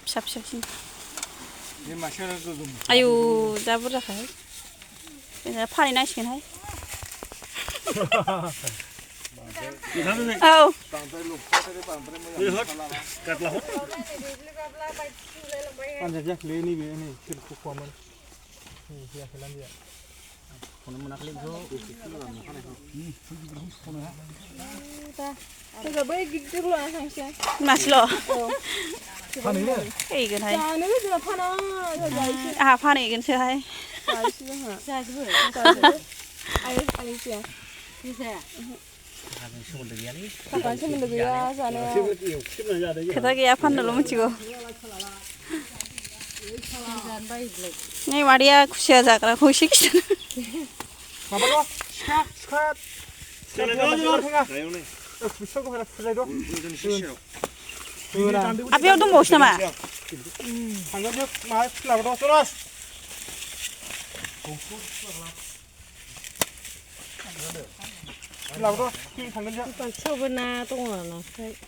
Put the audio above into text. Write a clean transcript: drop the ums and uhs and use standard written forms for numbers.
फिसा फिसासिन बे मासेयानो गोगोम आयु जा बुरजाखाय फानहैनांसिगोनहाय औ बांद्राय लबखाथारो बांद्राय मोजां पान्जाब जाखोलै नैबे नै सोरखौ खवामोन जायाखै लान्जाया खनो मोनाखैलै बेखौ बै गिदिर लाना थांसै मासेल' फानहैनो फैगोनहाय जानोबो जोंहा फाना आंहा फानहैगोनसोहाय जायसै जोंहा जाजोबो आइसो सोमोन्दो गैयालै थाखाय सोमोन्दो गैया जानो खोथा गैया फाननोल' मिथिगौ नै मादैया खुसिया जाग्राखौ एसे खिथानो माबाल' सिखा आफायाव दंबावोसो नामा थांगोन जों माहाय खुलाबो दं सरस खुलाबो दं थांगोन जों थेवबो ना दङ नास्राय